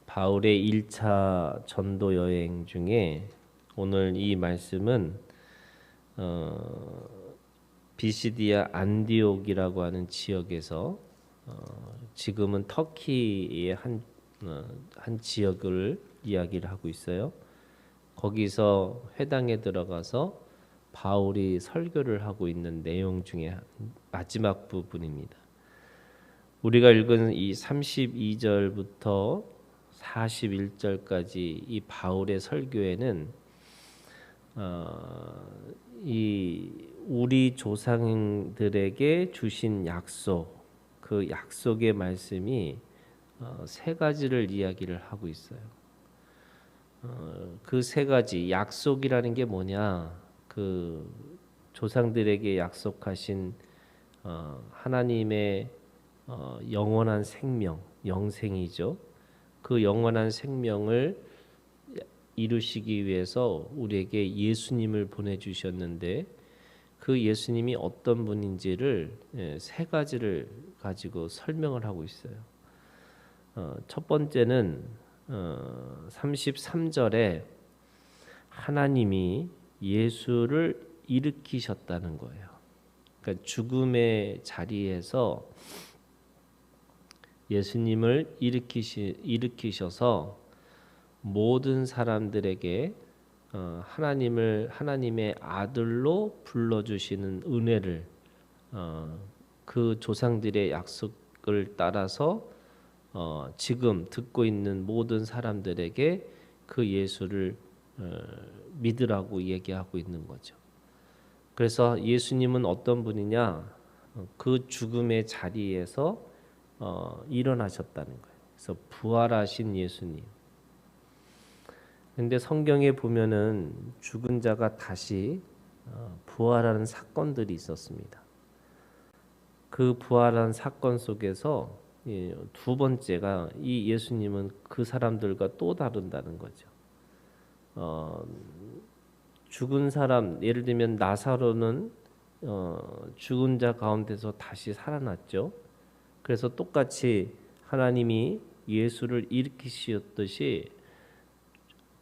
바울의 1차 전도 여행 중에 오늘 이 말씀은 비시디아 안디옥이라고 하는 지역에서 지금은 터키의 한 지역을 이야기를 하고 있어요. 거기서 회당에 들어가서 바울이 설교를 하고 있는 내용 중에 마지막 부분입니다. 우리가 읽은 이 32절부터 41절까지 이 바울의 설교에는 이 우리 조상들에게 주신 약속, 그 약속의 말씀이 세 가지를 이야기를 하고 있어요. 그 세 가지 약속이라는 게 뭐냐? 그 조상들에게 약속하신 하나님의 영원한 생명, 영생이죠. 그 영원한 생명을 이루시기 위해서 우리에게 예수님을 보내주셨는데 그 예수님이 어떤 분인지를 세 가지를 가지고 설명을 하고 있어요. 첫 번째는 33절에 하나님이 예수를 일으키셨다는 거예요. 그러니까 죽음의 자리에서 예수님을 일으키셔서 모든 사람들에게 하나님의 아들로 불러주시는 은혜를 그 조상들의 약속을 따라서 지금 듣고 있는 모든 사람들에게 그 예수를 믿으라고 얘기하고 있는 거죠. 그래서 예수님은 어떤 분이냐? 그 죽음의 자리에서 일어나셨다는 거예요. 그래서 부활하신 예수님. 근데 성경에 보면은 죽은 자가 다시 부활하는 사건들이 있었습니다. 그 부활한 사건 속에서 두 번째가 이 예수님은 그 사람들과 또 다른다는 거죠. 죽은 사람, 예를 들면 나사로는 죽은 자 가운데서 다시 살아났죠. 그래서 똑같이 하나님이 예수를 일으키셨듯이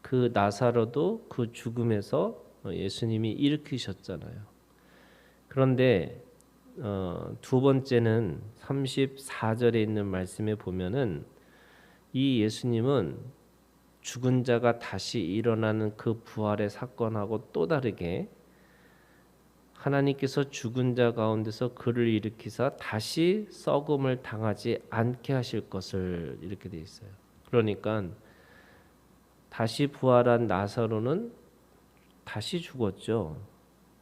그 나사로도 그 죽음에서 예수님이 일으키셨잖아요. 그런데 두 번째는 34절에 있는 말씀에 보면은 이 예수님은 죽은 자가 다시 일어나는 그 부활의 사건하고 또 다르게 하나님께서 죽은 자 가운데서 그를 일으키사 다시 썩음을 당하지 않게 하실 것을 이렇게 돼 있어요. 그러니까 다시 부활한 나사로는 다시 죽었죠.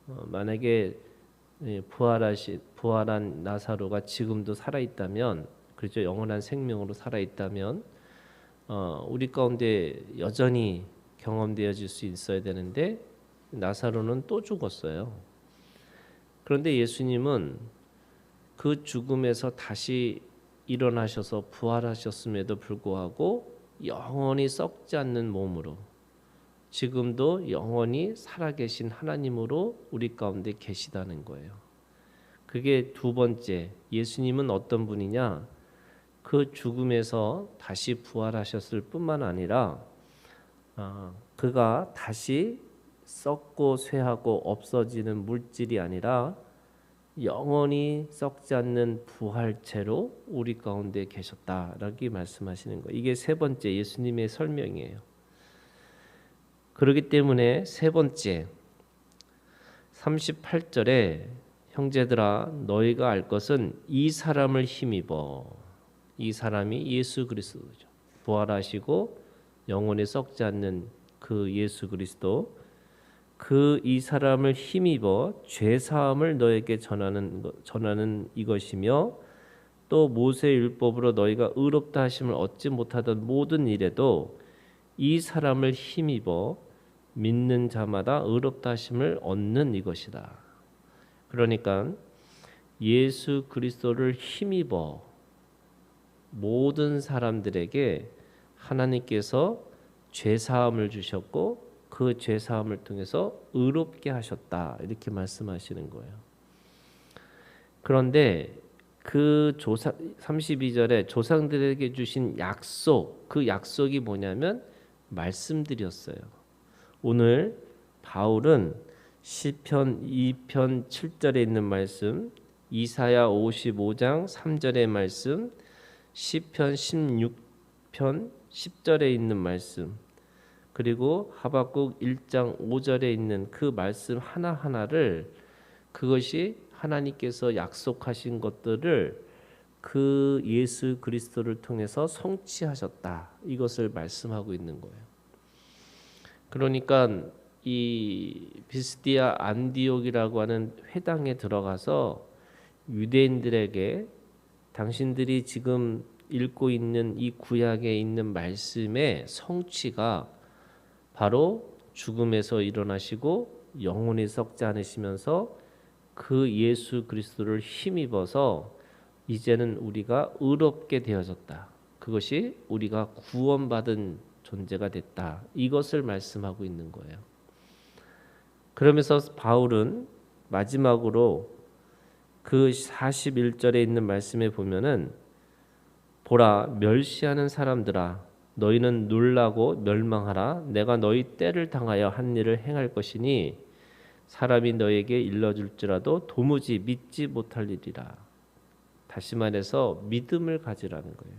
만약에 부활한 나사로가 지금도 살아 있다면, 그렇죠. 영원한 생명으로 살아 있다면, 우리 가운데 여전히 경험되어질 수 있어야 되는데 나사로는 또 죽었어요. 그런데 예수님은 그 죽음에서 다시 일어나셔서 부활하셨음에도 불구하고 영원히 썩지 않는 몸으로 지금도 영원히 살아계신 하나님으로 우리 가운데 계시다는 거예요. 그게 두 번째, 예수님은 어떤 분이냐? 그 죽음에서 다시 부활하셨을 뿐만 아니라 그가 다시 썩고 쇠하고 없어지는 물질이 아니라 영원히 썩지 않는 부활체로 우리 가운데 계셨다라고 말씀하시는 거예요. 이게 세 번째 예수님의 설명이에요. 그렇기 때문에 세 번째 38절에 형제들아 너희가 알 것은 이 사람을 힘입어, 이 사람이 예수 그리스도죠. 부활하시고 영원히 썩지 않는 그 예수 그리스도, 그 이 사람을 힘입어 죄 사함을 너에게 전하는 이것이며 또 모세의 율법으로 너희가 의롭다 하심을 얻지 못하던 모든 일에도 이 사람을 힘입어 믿는 자마다 의롭다 하심을 얻는 이것이다. 그러니까 예수 그리스도를 힘입어 모든 사람들에게 하나님께서 죄 사함을 주셨고 그 죄 사함을 통해서 의롭게 하셨다. 이렇게 말씀하시는 거예요. 그런데 그 조상 32절에 조상들에게 주신 약속, 그 약속이 뭐냐면 말씀드렸어요. 오늘 바울은 시편 2편 7절에 있는 말씀, 이사야 55장 3절의 말씀, 시편 16편 10절에 있는 말씀, 그리고 하박국 1장 5절에 있는 그 말씀 하나하나를, 그것이 하나님께서 약속하신 것들을 그 예수 그리스도를 통해서 성취하셨다, 이것을 말씀하고 있는 거예요. 그러니까 이 비스디아 안디옥이라고 하는 회당에 들어가서 유대인들에게 당신들이 지금 읽고 있는 이 구약에 있는 말씀의 성취가 바로 죽음에서 일어나시고 영혼이 썩지 않으시면서 그 예수 그리스도를 힘입어서 이제는 우리가 의롭게 되어졌다, 그것이 우리가 구원받은 존재가 됐다, 이것을 말씀하고 있는 거예요. 그러면서 바울은 마지막으로 그 41절에 있는 말씀에 보면은, 보라, 멸시하는 사람들아, 너희는 놀라고 멸망하라. 내가 너희 때를 당하여 한 일을 행할 것이니 사람이 너에게 일러줄지라도 도무지 믿지 못할 일이라. 다시 말해서 믿음을 가지라는 거예요.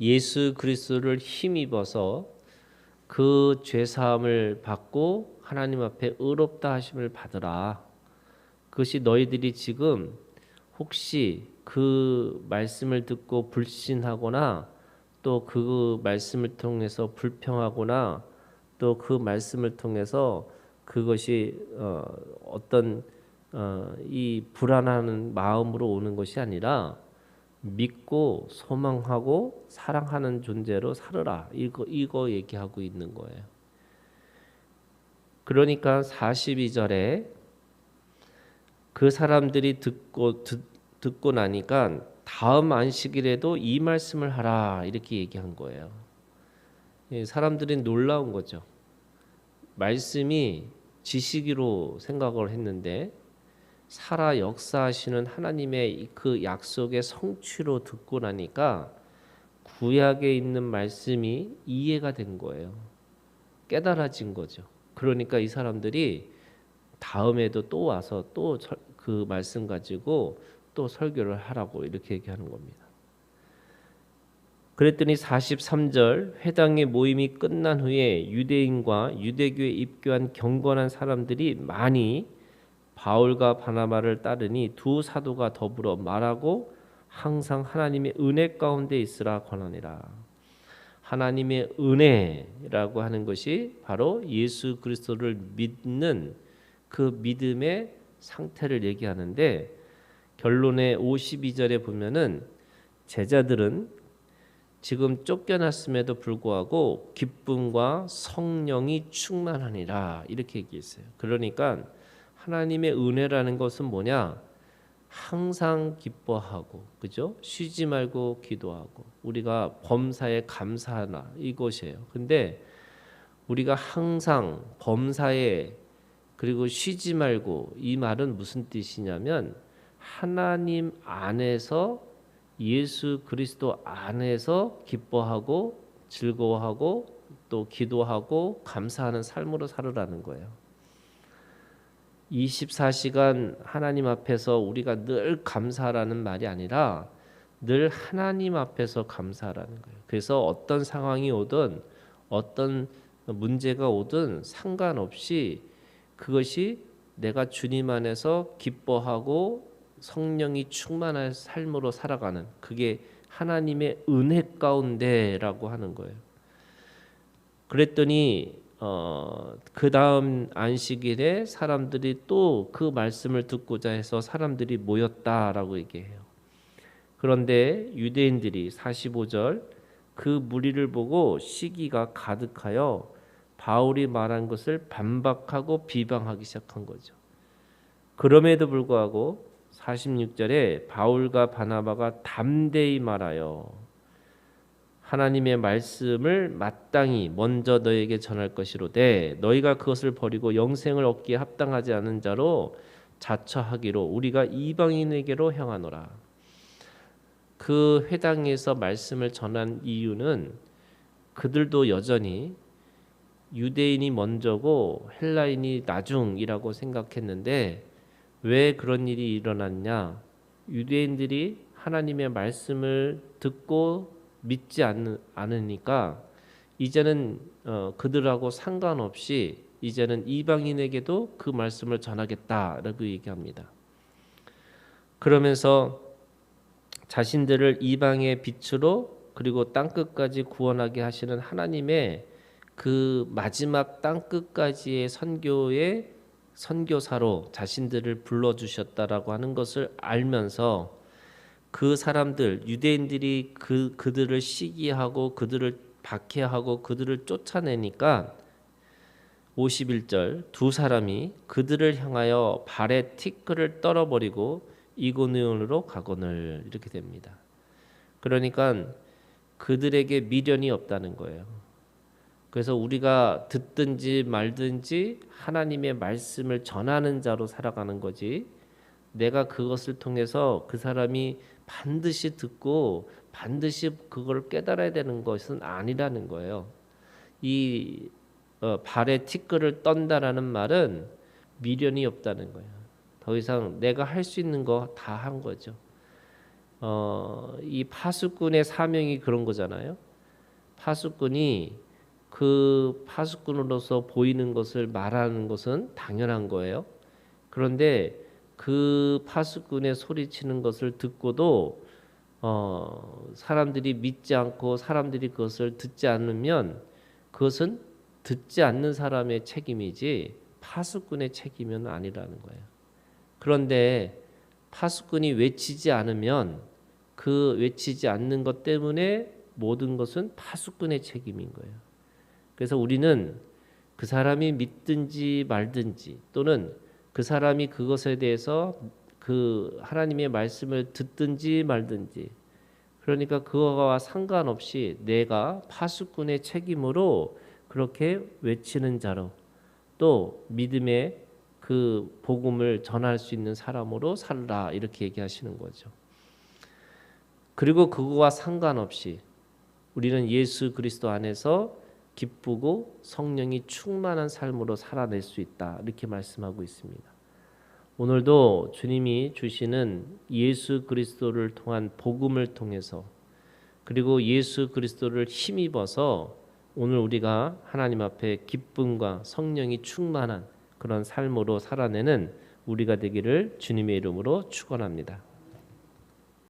예수 그리스도를 힘입어서 그 죄사함을 받고 하나님 앞에 의롭다 하심을 받으라. 그것이 너희들이 지금 혹시 그 말씀을 듣고 불신하거나 또 그 말씀을 통해서 불평하거나 또 그 말씀을 통해서 그것이 어떤 이 불안한 마음으로 오는 것이 아니라 믿고 소망하고 사랑하는 존재로 살으라, 이거 얘기하고 있는 거예요. 그러니까 42절에 그 사람들이 듣고 나니까 다음 안식일에도 이 말씀을 하라, 이렇게 얘기한 거예요. 사람들이 놀라운 거죠. 말씀이 지식으로 생각을 했는데 살아 역사하시는 하나님의 그 약속의 성취로 듣고 나니까 구약에 있는 말씀이 이해가 된 거예요. 깨달아진 거죠. 그러니까 이 사람들이 다음에도 또 와서 또 그 말씀 가지고 또 설교를 하라고 이렇게 얘기하는 겁니다. 그랬더니 43절, 회당의 모임이 끝난 후에 유대인과 유대교에 입교한 경건한 사람들이 많이 바울과 바나바를 따르니 두 사도가 더불어 말하고 항상 하나님의 은혜 가운데 있으라 권하니라. 하나님의 은혜라고 하는 것이 바로 예수 그리스도를 믿는 그 믿음의 상태를 얘기하는데, 결론의 52절에 보면은 제자들은 지금 쫓겨났음에도 불구하고 기쁨과 성령이 충만하니라, 이렇게 얘기했어요. 그러니까 하나님의 은혜라는 것은 뭐냐? 항상 기뻐하고, 그죠? 쉬지 말고 기도하고, 우리가 범사에 감사하라, 이것이에요. 근데 우리가 항상 범사에, 그리고 쉬지 말고, 이 말은 무슨 뜻이냐면 하나님 안에서, 예수 그리스도 안에서 기뻐하고 즐거워하고 또 기도하고 감사하는 삶으로 살으라는 거예요. 24시간 하나님 앞에서 우리가 늘 감사하라는 말이 아니라 늘 하나님 앞에서 감사하라는 거예요. 그래서 어떤 상황이 오든 어떤 문제가 오든 상관없이 그것이 내가 주님 안에서 기뻐하고 성령이 충만한 삶으로 살아가는, 그게 하나님의 은혜 가운데라고 하는 거예요. 그랬더니 그 다음 안식일에 사람들이 또 그 말씀을 듣고자 해서 사람들이 모였다라고 얘기해요. 그런데 유대인들이 45절, 그 무리를 보고 시기가 가득하여 바울이 말한 것을 반박하고 비방하기 시작한 거죠. 그럼에도 불구하고 46절에 바울과 바나바가 담대히 말하여 하나님의 말씀을 마땅히 먼저 너에게 전할 것이로되 너희가 그것을 버리고 영생을 얻기에 합당하지 않은 자로 자처하기로 우리가 이방인에게로 향하노라. 그 회당에서 말씀을 전한 이유는 그들도 여전히 유대인이 먼저고 헬라인이 나중이라고 생각했는데 왜 그런 일이 일어났냐? 유대인들이 하나님의 말씀을 듣고 믿지 않으니까 이제는 그들하고 상관없이 이제는 이방인에게도 그 말씀을 전하겠다라고 얘기합니다. 그러면서 자신들을 이방의 빛으로 그리고 땅끝까지 구원하게 하시는 하나님의 그 마지막 땅끝까지의 선교의 선교사로 자신들을 불러주셨다라고 하는 것을 알면서 그 사람들 유대인들이 그들을 시기하고 그들을 박해하고 그들을 쫓아내니까 51절 두 사람이 그들을 향하여 발에 티끌을 떨어버리고 이고니온으로 가거늘 이렇게 됩니다. 그러니까 그들에게 미련이 없다는 거예요. 그래서 우리가 듣든지 말든지 하나님의 말씀을 전하는 자로 살아가는 거지 내가 그것을 통해서 그 사람이 반드시 듣고 반드시 그걸 깨달아야 되는 것은 아니라는 거예요. 이 발에 티끌을 떤다라는 말은 미련이 없다는 거예요. 더 이상 내가 할 수 있는 거 다 한 거죠. 이 파수꾼의 사명이 그런 거잖아요. 파수꾼이 그 파수꾼으로서 보이는 것을 말하는 것은 당연한 거예요. 그런데 그 파수꾼의 소리치는 것을 듣고도 사람들이 믿지 않고 사람들이 그것을 듣지 않으면 그것은 듣지 않는 사람의 책임이지 파수꾼의 책임은 아니라는 거예요. 그런데 파수꾼이 외치지 않으면 그 외치지 않는 것 때문에 모든 것은 파수꾼의 책임인 거예요. 그래서 우리는 그 사람이 믿든지 말든지 또는 그 사람이 그것에 대해서 그 하나님의 말씀을 듣든지 말든지 그러니까 그거와 상관없이 내가 파수꾼의 책임으로 그렇게 외치는 자로 또 믿음의 그 복음을 전할 수 있는 사람으로 살라 이렇게 얘기하시는 거죠. 그리고 그거와 상관없이 우리는 예수 그리스도 안에서 기쁘고 성령이 충만한 삶으로 살아낼 수 있다 이렇게 말씀하고 있습니다. 오늘도 주님이 주시는 예수 그리스도를 통한 복음을 통해서 그리고 예수 그리스도를 힘입어서 오늘 우리가 하나님 앞에 기쁨과 성령이 충만한 그런 삶으로 살아내는 우리가 되기를 주님의 이름으로 축원합니다.